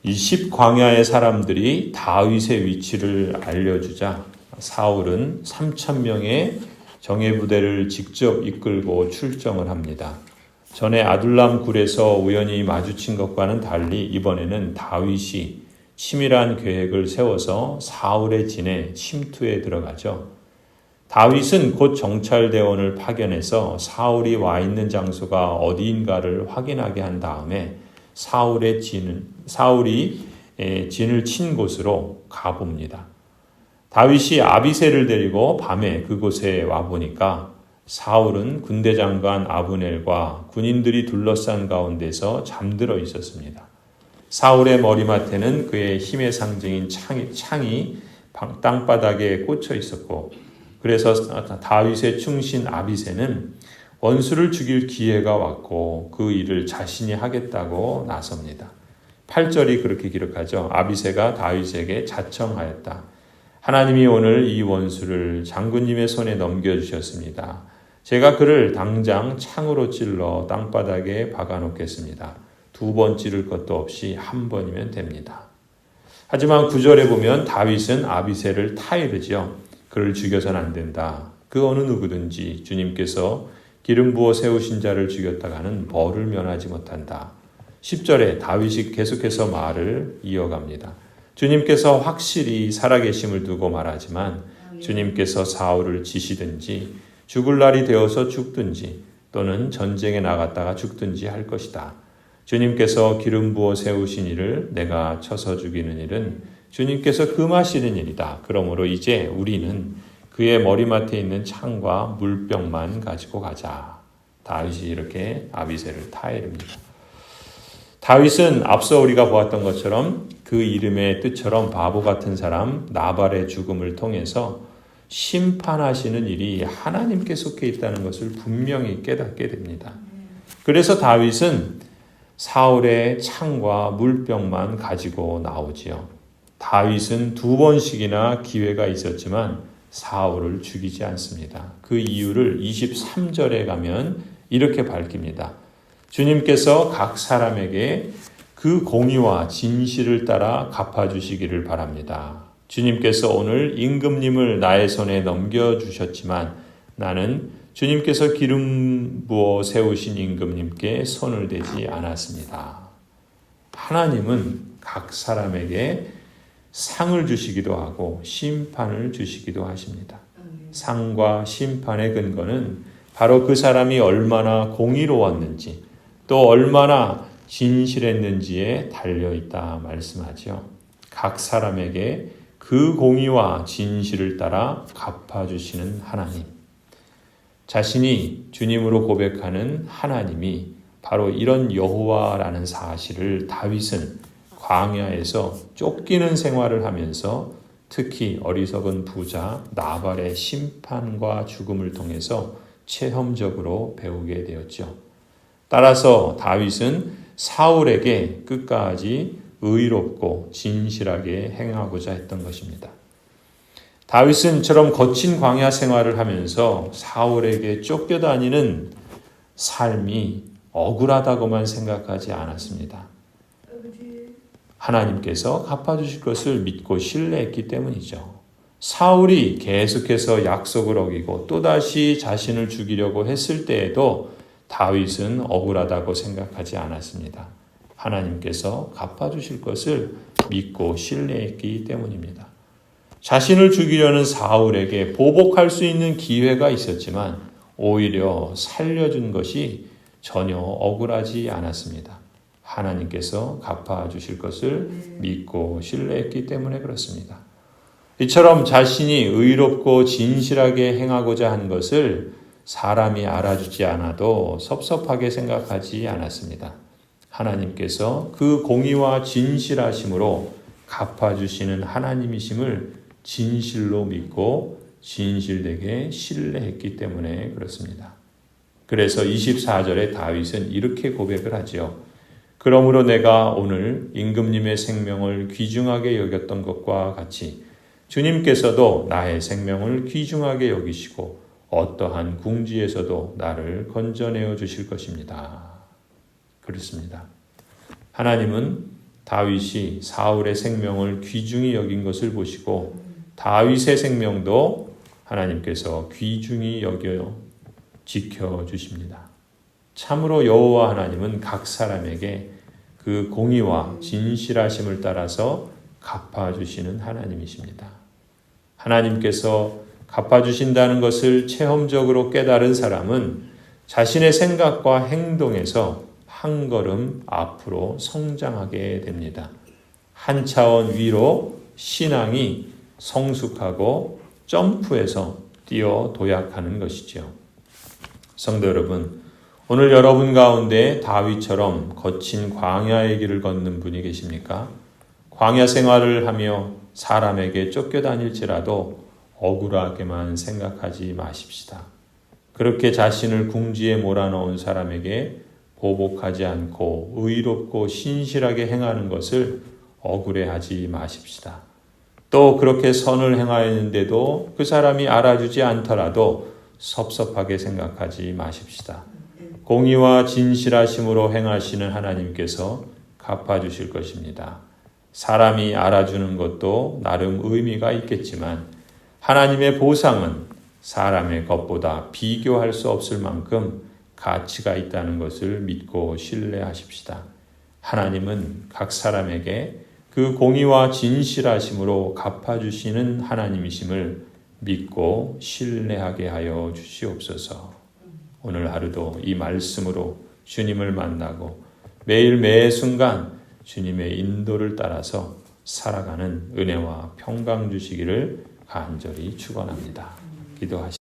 이 10광야의 사람들이 다윗의 위치를 알려주자 사울은 3,000명의 정예부대를 직접 이끌고 출정을 합니다. 전에 아둘람 굴에서 우연히 마주친 것과는 달리 이번에는 다윗이 치밀한 계획을 세워서 사울의 진에 침투해 들어가죠. 다윗은 곧 정찰대원을 파견해서 사울이 와 있는 장소가 어디인가를 확인하게 한 다음에 사울이 진을 친 곳으로 가봅니다. 다윗이 아비새를 데리고 밤에 그곳에 와보니까 사울은 군대장관 아브넬과 군인들이 둘러싼 가운데서 잠들어 있었습니다. 사울의 머리맡에는 그의 힘의 상징인 창이 땅바닥에 꽂혀 있었고, 그래서 다윗의 충신 아비새는 원수를 죽일 기회가 왔고 그 일을 자신이 하겠다고 나섭니다. 8절이 그렇게 기록하죠. 아비새가 다윗에게 자청하였다. 하나님이 오늘 이 원수를 장군님의 손에 넘겨주셨습니다. 제가 그를 당장 창으로 찔러 땅바닥에 박아놓겠습니다. 2번 찌를 것도 없이 1번이면 됩니다. 하지만 9절에 보면 다윗은 아비새를 타이르죠. 그를 죽여서는 안 된다. 그 어느 누구든지 주님께서 기름 부어 세우신 자를 죽였다가는 벌을 면하지 못한다. 10절에 다윗이 계속해서 말을 이어갑니다. 주님께서 확실히 살아계심을 두고 말하지만 주님께서 사울을 지시든지 죽을 날이 되어서 죽든지 또는 전쟁에 나갔다가 죽든지 할 것이다. 주님께서 기름 부어 세우신 이를 내가 쳐서 죽이는 일은 주님께서 금하시는 일이다. 그러므로 이제 우리는 그의 머리맡에 있는 창과 물병만 가지고 가자. 다윗이 이렇게 아비새를 타이릅니다. 다윗은 앞서 우리가 보았던 것처럼 그 이름의 뜻처럼 바보 같은 사람 나발의 죽음을 통해서 심판하시는 일이 하나님께 속해 있다는 것을 분명히 깨닫게 됩니다. 그래서 다윗은 사울의 창과 물병만 가지고 나오지요. 다윗은 2번씩이나 기회가 있었지만 사울을 죽이지 않습니다. 그 이유를 23절에 가면 이렇게 밝힙니다. 주님께서 각 사람에게 그 공의와 진실을 따라 갚아주시기를 바랍니다. 주님께서 오늘 임금님을 나의 손에 넘겨주셨지만 나는 주님께서 기름 부어 세우신 임금님께 손을 대지 않았습니다. 하나님은 각 사람에게 상을 주시기도 하고 심판을 주시기도 하십니다. 상과 심판의 근거는 바로 그 사람이 얼마나 공의로웠는지 또 얼마나 진실했는지에 달려있다 말씀하죠. 각 사람에게 그 공의와 진실을 따라 갚아주시는 하나님. 자신이 주님으로 고백하는 하나님이 바로 이런 여호와라는 사실을 다윗은 광야에서 쫓기는 생활을 하면서 특히 어리석은 부자 나발의 심판과 죽음을 통해서 체험적으로 배우게 되었죠. 따라서 다윗은 사울에게 끝까지 의롭고 진실하게 행하고자 했던 것입니다. 다윗은 이처럼 거친 광야 생활을 하면서 사울에게 쫓겨다니는 삶이 억울하다고만 생각하지 않았습니다. 하나님께서 갚아주실 것을 믿고 신뢰했기 때문이죠. 사울이 계속해서 약속을 어기고 또다시 자신을 죽이려고 했을 때에도 다윗은 억울하다고 생각하지 않았습니다. 하나님께서 갚아주실 것을 믿고 신뢰했기 때문입니다. 자신을 죽이려는 사울에게 보복할 수 있는 기회가 있었지만 오히려 살려준 것이 전혀 억울하지 않았습니다. 하나님께서 갚아주실 것을 믿고 신뢰했기 때문에 그렇습니다. 이처럼 자신이 의롭고 진실하게 행하고자 한 것을 사람이 알아주지 않아도 섭섭하게 생각하지 않았습니다. 하나님께서 그 공의와 진실하심으로 갚아주시는 하나님이심을 진실로 믿고 진실되게 신뢰했기 때문에 그렇습니다. 그래서 24절에 다윗은 이렇게 고백을 하지요. 그러므로 내가 오늘 임금님의 생명을 귀중하게 여겼던 것과 같이 주님께서도 나의 생명을 귀중하게 여기시고 어떠한 궁지에서도 나를 건져내어 주실 것입니다. 그렇습니다. 하나님은 다윗이 사울의 생명을 귀중히 여긴 것을 보시고 다윗의 생명도 하나님께서 귀중히 여겨 지켜주십니다. 참으로 여호와 하나님은 각 사람에게 그 공의와 진실하심을 따라서 갚아주시는 하나님이십니다. 하나님께서 갚아주신다는 것을 체험적으로 깨달은 사람은 자신의 생각과 행동에서 한 걸음 앞으로 성장하게 됩니다. 한 차원 위로 신앙이 성숙하고 점프해서 뛰어 도약하는 것이지요. 성도 여러분, 오늘 여러분 가운데 다윗처럼 거친 광야의 길을 걷는 분이 계십니까? 광야 생활을 하며 사람에게 쫓겨다닐지라도 억울하게만 생각하지 마십시다. 그렇게 자신을 궁지에 몰아넣은 사람에게 보복하지 않고 의롭고 신실하게 행하는 것을 억울해하지 마십시다. 또 그렇게 선을 행하였는데도 그 사람이 알아주지 않더라도 섭섭하게 생각하지 마십시다. 공의와 진실하심으로 행하시는 하나님께서 갚아주실 것입니다. 사람이 알아주는 것도 나름 의미가 있겠지만 하나님의 보상은 사람의 것보다 비교할 수 없을 만큼 가치가 있다는 것을 믿고 신뢰하십시다. 하나님은 각 사람에게 그 공의와 진실하심으로 갚아주시는 하나님이심을 믿고 신뢰하게 하여 주시옵소서. 오늘 하루도 이 말씀으로 주님을 만나고 매일 매 순간 주님의 인도를 따라서 살아가는 은혜와 평강 주시기를 간절히 축원합니다. 기도하시겠습니다.